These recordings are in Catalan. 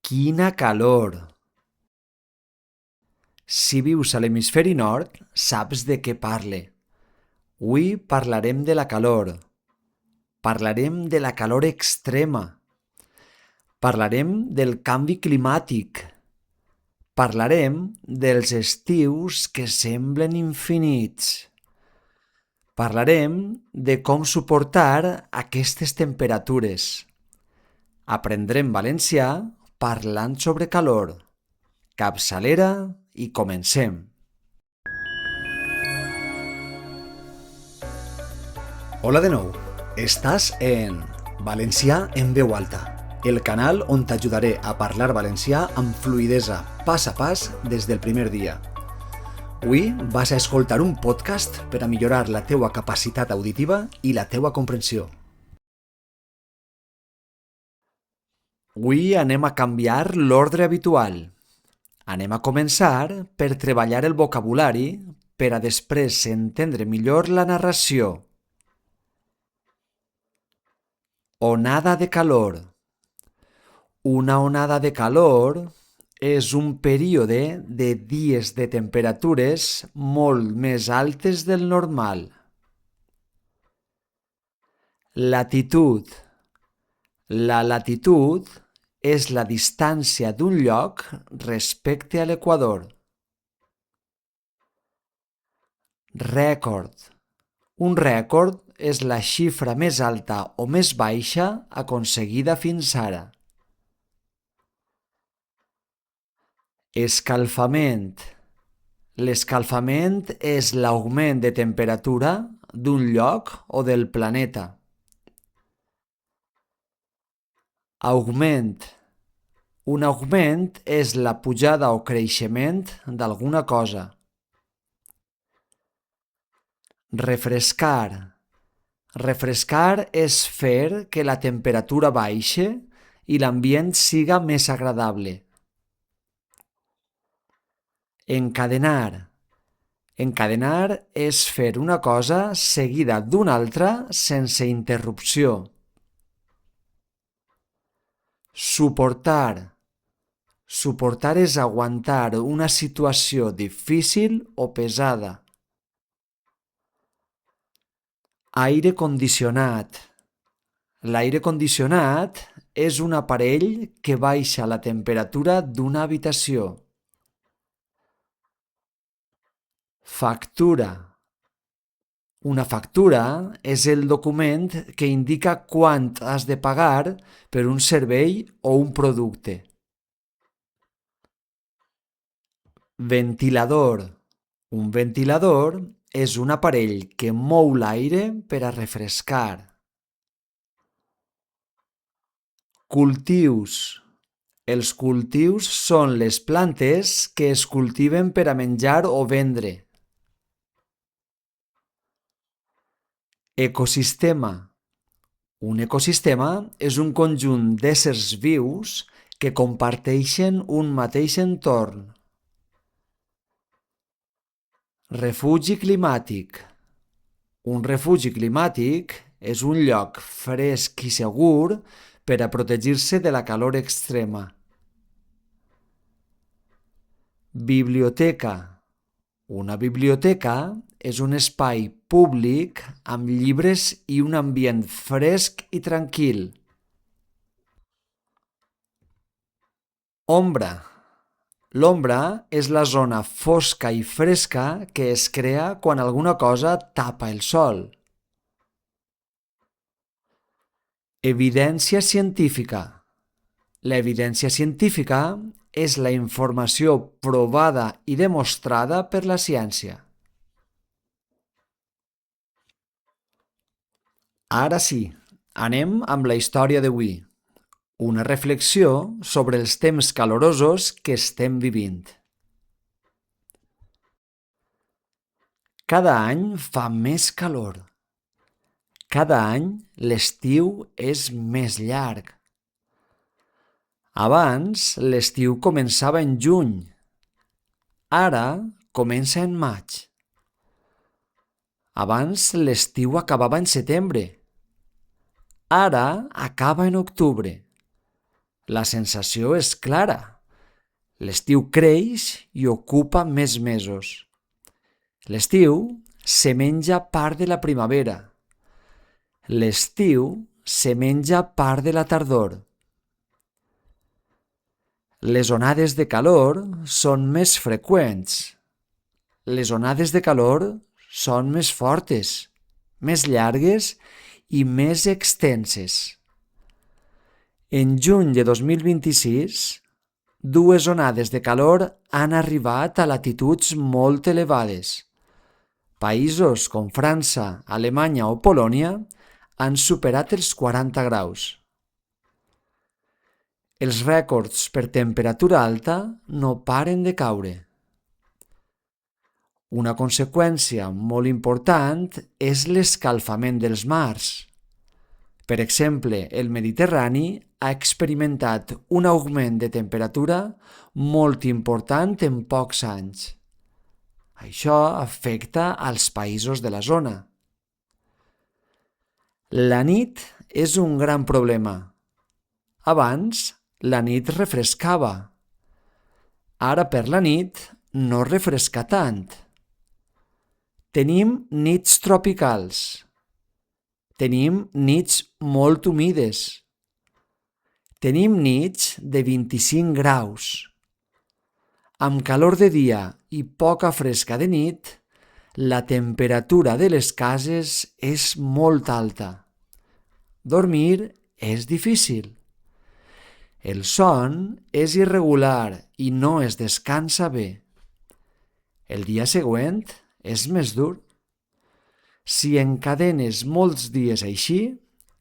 Quina calor! Si vius a l'hemisferi nord, saps de què parle. Avui parlarem de la calor. Parlarem de la calor extrema. Parlarem del canvi climàtic. Parlarem dels estius que semblen infinits. Parlarem de com suportar aquestes temperatures. Aprendrem valencià parlant sobre calor. Capçalera i comencem. Hola de nou. Estàs en Valencià en veu alta, el canal on t'ajudaré a parlar valencià amb fluïdesa, pas a pas, des del primer dia. Avui vas a escoltar un podcast per a millorar la teua capacitat auditiva i la teua comprensió. Avui anem a canviar l'ordre habitual. Anem a començar per treballar el vocabulari per a després entendre millor la narració. Onada de calor. Una onada de calor és un període de dies de temperatures molt més altes del normal. Latitud. La latitud és la distància d'un lloc respecte a l'equador. Rècord. Un rècord és la xifra més alta o més baixa aconseguida fins ara. Escalfament. L'escalfament és l'augment de temperatura d'un lloc o del planeta. Augment. Un augment és la pujada o creixement d'alguna cosa. Refrescar. Refrescar és fer que la temperatura baixe i l'ambient siga més agradable. Encadenar. Encadenar és fer una cosa seguida d'una altra sense interrupció. Suportar. Suportar és aguantar una situació difícil o pesada. Aire condicionat. L'aire condicionat és un aparell que baixa la temperatura d'una habitació. Factura. Una factura és el document que indica quant has de pagar per un servei o un producte. Ventilador. Un ventilador és un aparell que mou l'aire per a refrescar. Cultius. Els cultius són les plantes que es cultiven per a menjar o vendre. Ecosistema. Un ecosistema és un conjunt d'éssers vius que comparteixen un mateix entorn. Refugi climàtic. Un refugi climàtic és un lloc fresc i segur per a protegir-se de la calor extrema. Biblioteca. Una biblioteca és un espai públic amb llibres i un ambient fresc i tranquil. Ombra. L'ombra és la zona fosca i fresca que es crea quan alguna cosa tapa el sol. Evidència científica. L'evidència científica és la informació provada i demostrada per la ciència. Ara sí, anem amb la història d'avui. Una reflexió sobre els temps calorosos que estem vivint. Cada any fa més calor. Cada any l'estiu és més llarg. Abans l'estiu començava en juny. Ara comença en maig. Abans l'estiu acabava en setembre. Ara acaba en octubre. La sensació és clara. L'estiu creix i ocupa més mesos. L'estiu se menja part de la primavera. L'estiu se menja part de la tardor. Les onades de calor són més freqüents. Les onades de calor són més fortes, més llargues i més extenses. En juny de 2026, dues onades de calor han arribat a latituds molt elevades. Països com França, Alemanya o Polònia han superat els 40 graus. Els rècords per temperatura alta no paren de caure. Una conseqüència molt important és l'escalfament dels mars. Per exemple, el Mediterrani ha experimentat un augment de temperatura molt important en pocs anys. Això afecta als països de la zona. La nit és un gran problema. Abans, la nit refrescava. Ara per la nit no refresca tant. Tenim nits tropicals. Tenim nits molt humides. Tenim nits de 25 graus. Amb calor de dia i poca fresca de nit, la temperatura de les cases és molt alta. Dormir és difícil. El son és irregular i no es descansa bé. El dia següent és més dur. Si encadenes molts dies així,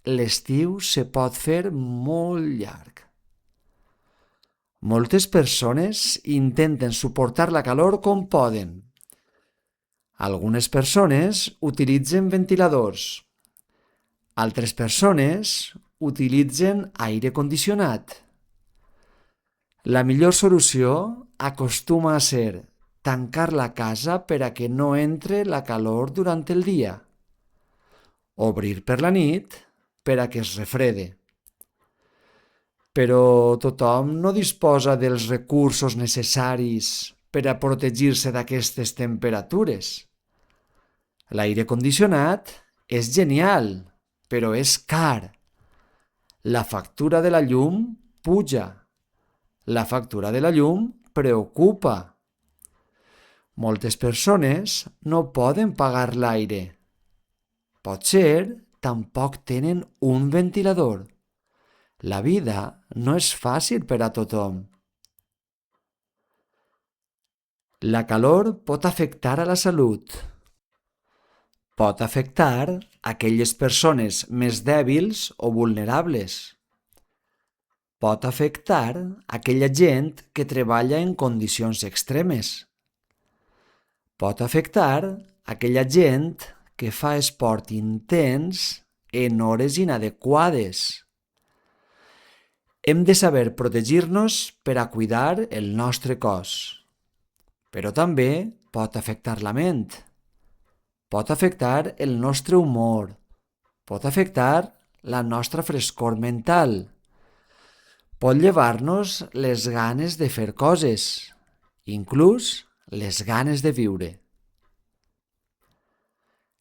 l'estiu se pot fer molt llarg. Moltes persones intenten suportar la calor com poden. Algunes persones utilitzen ventiladors. Altres persones utilitzen aire condicionat. La millor solució acostuma a ser tancar la casa per a que no entre la calor durant el dia. Obrir per la nit per a que es refrede. Però tothom no disposa dels recursos necessaris per a protegir-se d'aquestes temperatures. L'aire condicionat és genial, però és car. La factura de la llum puja. La factura de la llum preocupa. Moltes persones no poden pagar l'aire. Potser tampoc tenen un ventilador. La vida no és fàcil per a tothom. La calor pot afectar a la salut. Pot afectar aquelles persones més dèbils o vulnerables. Pot afectar aquella gent que treballa en condicions extremes. Pot afectar aquella gent que fa esport intens en hores inadequades. Hem de saber protegir-nos per a cuidar el nostre cos. Però també pot afectar la ment. Pot afectar el nostre humor. Pot afectar la nostra frescor mental. Pot llevar-nos les ganes de fer coses, inclús les ganes de viure.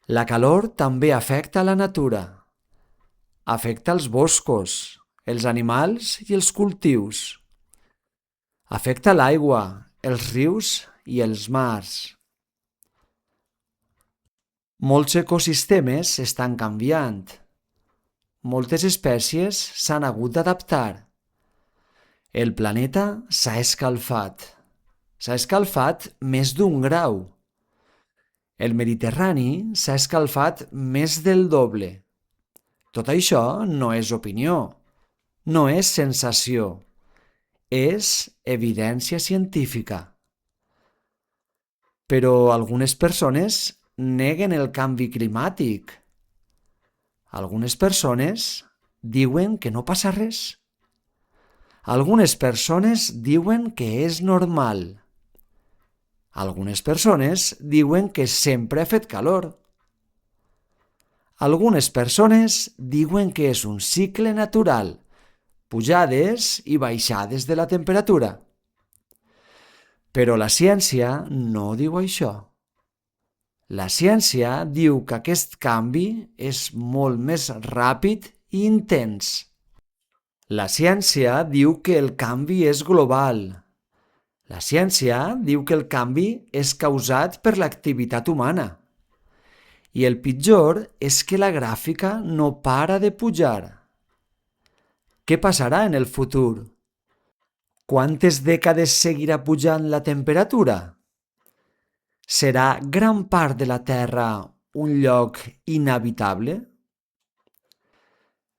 La calor també afecta la natura. Afecta els boscos, els animals i els cultius. Afecta l'aigua, els rius i els mars. Molts ecosistemes estan canviant. Moltes espècies s'han hagut d'adaptar. El planeta s'ha escalfat. S'ha escalfat més d'1 grau. El Mediterrani s'ha escalfat més del doble. Tot això no és opinió, no és sensació, és evidència científica. Però algunes persones neguen el canvi climàtic. Algunes persones diuen que no passa res. Algunes persones diuen que és normal. Algunes persones diuen que sempre ha fet calor. Algunes persones diuen que és un cicle natural. pujades i baixades de la temperatura. Però la ciència no diu això. La ciència diu que aquest canvi és molt més ràpid i intens. La ciència diu que el canvi és global. La ciència diu que el canvi és causat per l'activitat humana. I el pitjor és que la gràfica no para de pujar. Què passarà en el futur? Quantes dècades seguirà pujant la temperatura? Serà gran part de la Terra un lloc inhabitable?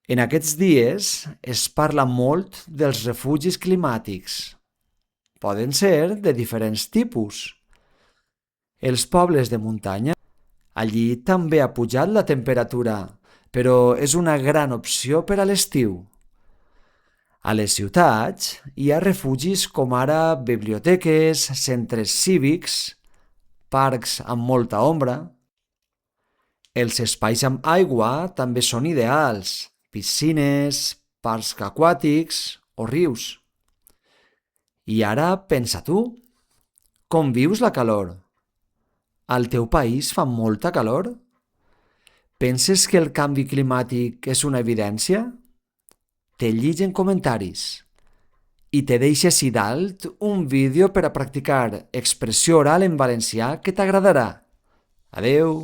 En aquests dies es parla molt dels refugis climàtics. Poden ser de diferents tipus. Els pobles de muntanya, allí també ha pujat la temperatura, però és una gran opció per a l'estiu. A les ciutats hi ha refugis com ara biblioteques, centres cívics, parcs amb molta ombra. Els espais amb aigua també són ideals, piscines, parcs aquàtics o rius. I ara pensa tu, com vius la calor? Al teu país fa molta calor? Penses que el canvi climàtic és una evidència? Te llig en comentaris i te deixo ací dalt un vídeo per a practicar expressió oral en valencià que t'agradarà. Adeu!